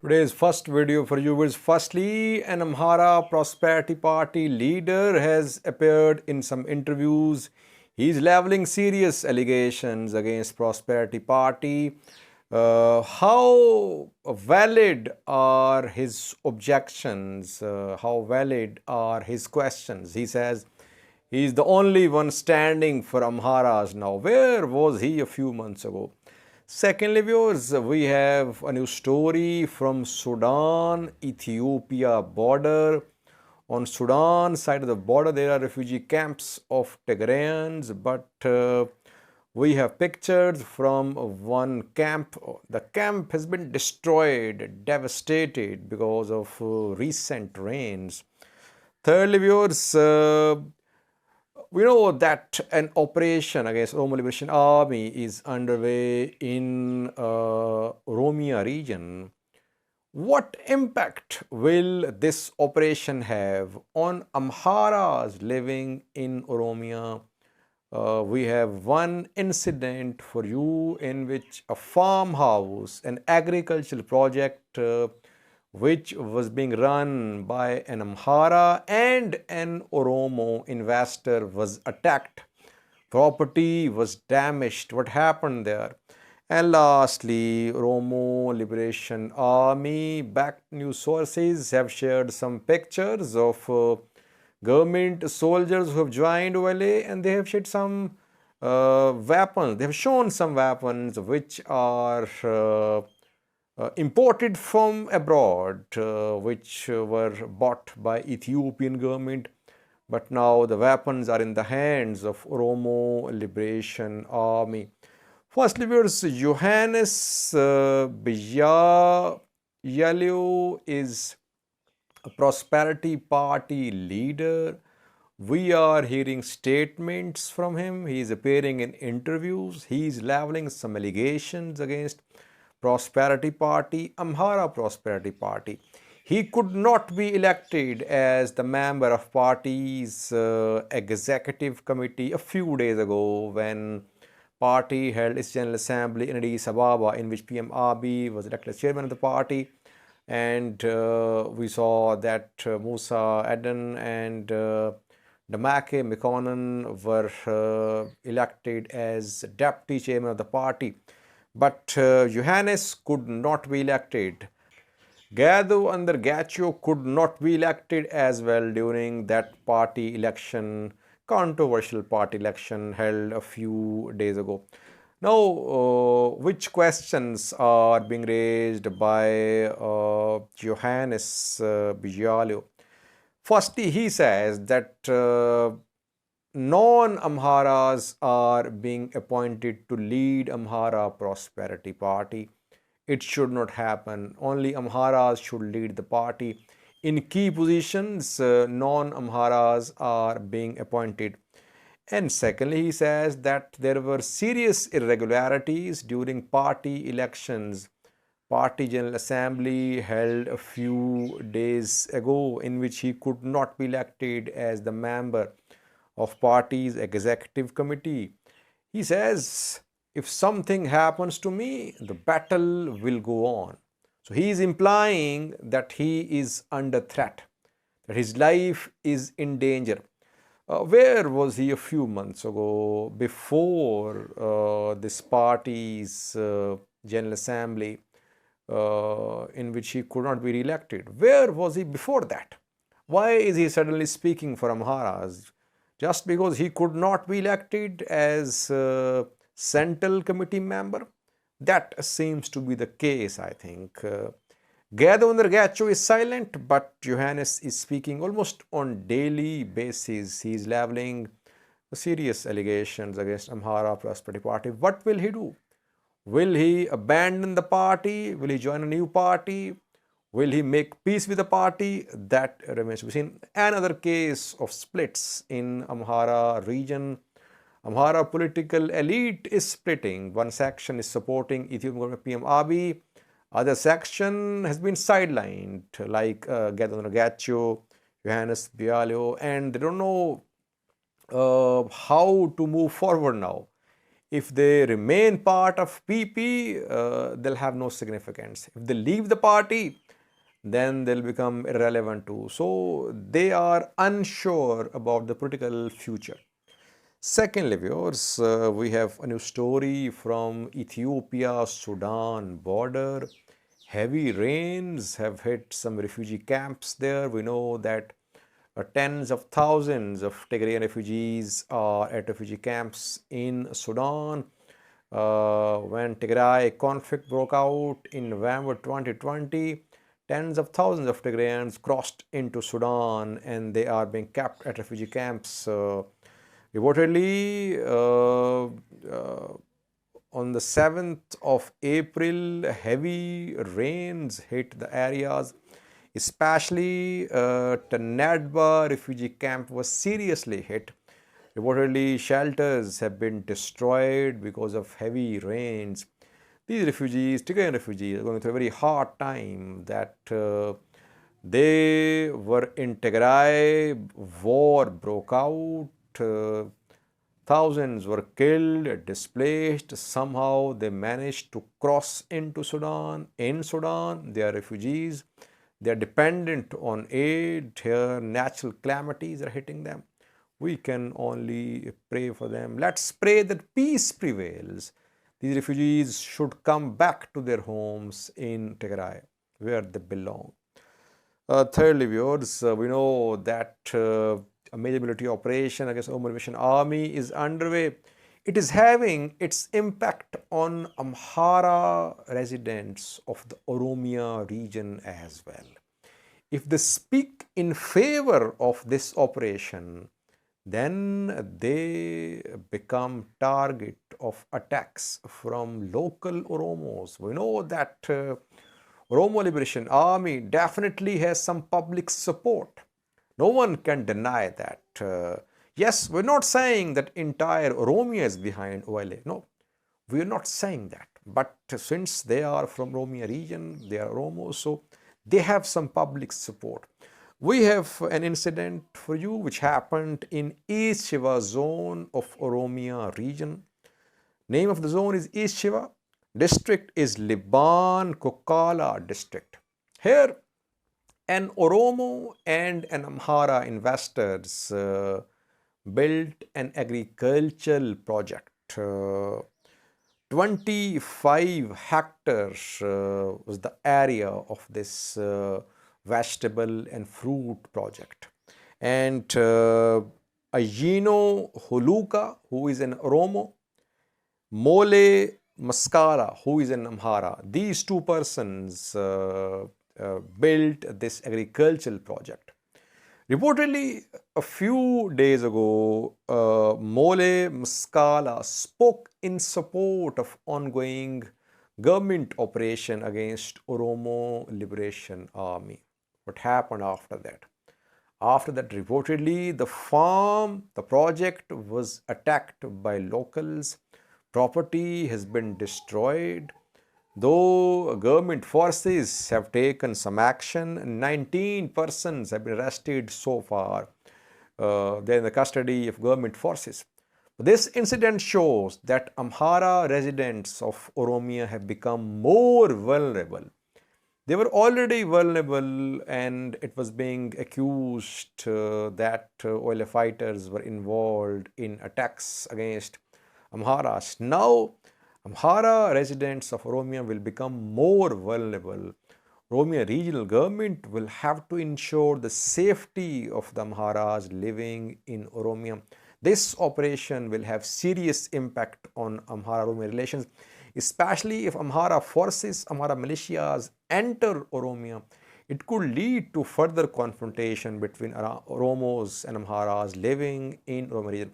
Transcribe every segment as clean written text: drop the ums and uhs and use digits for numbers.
Today's first video for you is firstly, an Amhara Prosperity Party leader has appeared in some interviews. He's leveling serious allegations against Prosperity Party. How valid are his objections? How valid are his questions? He says he's the only one standing for Amharas now. Where was he a few months ago? Secondly, viewers, we have a new story from Sudan, Ethiopia border. On Sudan side of the border, there are refugee camps of Tigrayans, but we have pictures from one camp. The camp has been destroyed, devastated because of recent rains. Thirdly, viewers, we know that an operation against Oromo Liberation Army is underway in Oromia region. What impact will this operation have on Amharas living in Oromia? We have one incident for you in which a farmhouse, an agricultural project which was being run by an Amhara and an Oromo investor was attacked. Property was damaged. What happened there? And lastly, Oromo Liberation Army backed news sources have shared some pictures of government soldiers who have joined OLA, and they have shared some weapons. They have shown some weapons which are imported from abroad, which were bought by Ethiopian government, but now the weapons are in the hands of Oromo Liberation Army. Firstly, viewers, Yohannes Buayalew is a Prosperity Party leader. We are hearing statements from him. He is appearing in interviews. He is leveling some allegations against Prosperity Party, Amhara Prosperity Party. He could not be elected as the member of party's executive committee a few days ago when party held its general assembly in Addis Ababa, in which PM Abiy was elected as chairman of the party. And we saw that Musa Eden and Damake Mekonnen were elected as deputy chairman of the party. But Yohannes could not be elected. Gadhu under Gacho could not be elected as well during that party election, controversial party election held a few days ago. Now, which questions are being raised by Yohannes Buayalew? Firstly, he says that non-Amharas are being appointed to lead Amhara Prosperity Party. It should not happen. Only Amharas should lead the party. In key positions, non-Amharas are being appointed. And secondly, he says that there were serious irregularities during party elections. Party General Assembly held a few days ago in which he could not be elected as the member of party's executive committee. He says, if something happens to me, the battle will go on. So he is implying that he is under threat, that his life is in danger. Where was he a few months ago before this party's General Assembly in which he could not be re-elected? Where was he before that? Why is he suddenly speaking for Amharas? Just because he could not be elected as Central Committee member? That seems to be the case, I think. Gadhu under Gacho is silent, but Yohannes is speaking almost on daily basis. He is leveling serious allegations against Amhara Prosperity Party. What will he do? Will he abandon the party? Will he join a new party? Will he make peace with the party? That remains to be seen. Another case of splits in Amhara region. Amhara political elite is splitting. One section is supporting Ethiopian government PM Abiy. Other section has been sidelined, like Gadhu under Gacho, Yohannes Buayalew, and they don't know how to move forward now. If they remain part of PP, they'll have no significance. If they leave the party, then they'll become irrelevant too. So they are unsure about the political future. Secondly, viewers, we have a new story from Ethiopia-Sudan border. Heavy rains have hit some refugee camps there. We know that tens of thousands of Tigrayan refugees are at refugee camps in Sudan. When Tigray conflict broke out in November 2020, tens of thousands of Tigrayans crossed into Sudan and they are being kept at refugee camps. Reportedly, on the 7th of April, heavy rains hit the areas, especially Tanadba refugee camp was seriously hit. Reportedly, shelters have been destroyed because of heavy rains. These refugees, Tigrayan refugees, are going through a very hard time that they were in Tigray, war broke out, thousands were killed, displaced. Somehow they managed to cross into Sudan. In Sudan, they are refugees. They are dependent on aid. Here, natural calamities are hitting them. We can only pray for them. Let's pray that peace prevails. These refugees should come back to their homes in Tigray, where they belong. Thirdly, viewers, we know that a major military operation against Oromo Liberation Army is underway. It is having its impact on Amhara residents of the Oromia region as well. If they speak in favor of this operation, then they become target of attacks from local Oromos. We know that Oromo Liberation Army definitely has some public support. No one can deny that. Yes, we're not saying that entire Oromia is behind OLA. No, we're not saying that. But since they are from Oromia region, they are Oromo, so they have some public support. We have an incident for you which happened in East Shiva zone of Oromia region. Name of the zone is East Shiva. District is Liban Kokala district. Here, an Oromo and an Amhara investors built an agricultural project. 25 hectares was the area of this vegetable and fruit project. And Ayino Huluka, who is an Oromo, Mole Maskara, who is an Amhara, these two persons built this agricultural project. Reportedly, a few days ago, Mole Maskala spoke in support of ongoing government operation against Oromo Liberation Army. What happened after that? After that, reportedly, the project was attacked by locals. Property has been destroyed. Though government forces have taken some action, 19 persons have been arrested so far. They're in the custody of government forces. This incident shows that Amhara residents of Oromia have become more vulnerable. They were already vulnerable, and it was being accused that OLA fighters were involved in attacks against Amharas. Now, Amhara residents of Oromia will become more vulnerable. Oromia regional government will have to ensure the safety of the Amharas living in Oromia. This operation will have serious impact on Amhara-Oromia relations, especially if Amhara forces, Amhara militias enter Oromia. It could lead to further confrontation between Oromos and Amharas living in Oromia region.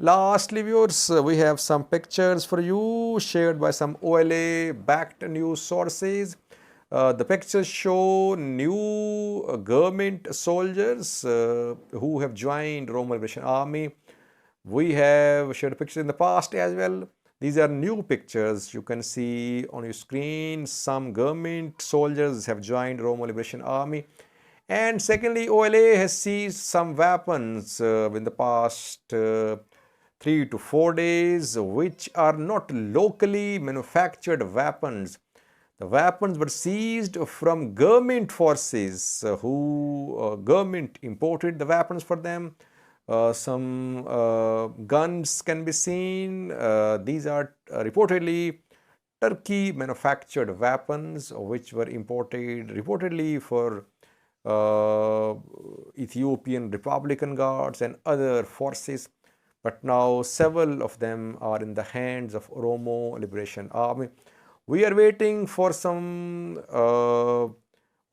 Lastly, viewers, we have some pictures for you shared by some OLA-backed news sources. The pictures show new government soldiers who have joined Oromo Liberation Army. We have shared pictures in the past as well. These are new pictures. You can see on your screen some government soldiers have joined Oromo Liberation Army. And secondly, OLA has seized some weapons in the past 3 to 4 days, which are not locally manufactured weapons. The weapons were seized from government forces who government imported the weapons for them. Some guns can be seen. These are reportedly Turkey manufactured weapons which were imported reportedly for uh, Ethiopian Republican Guards and other forces, but now several of them are in the hands of Oromo Liberation Army. We are waiting for some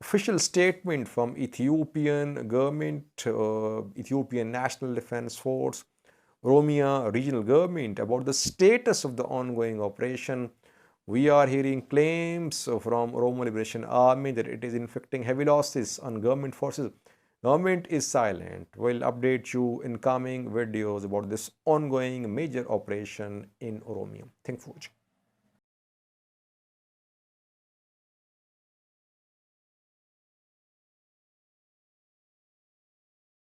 official statement from Ethiopian government, Ethiopian National Defense Force, Oromia regional government about the status of the ongoing operation. We are hearing claims from Oromo Liberation Army that it is inflicting heavy losses on government forces. Government is silent. We'll update you in coming videos about this ongoing major operation in Oromia. Thanks for watching.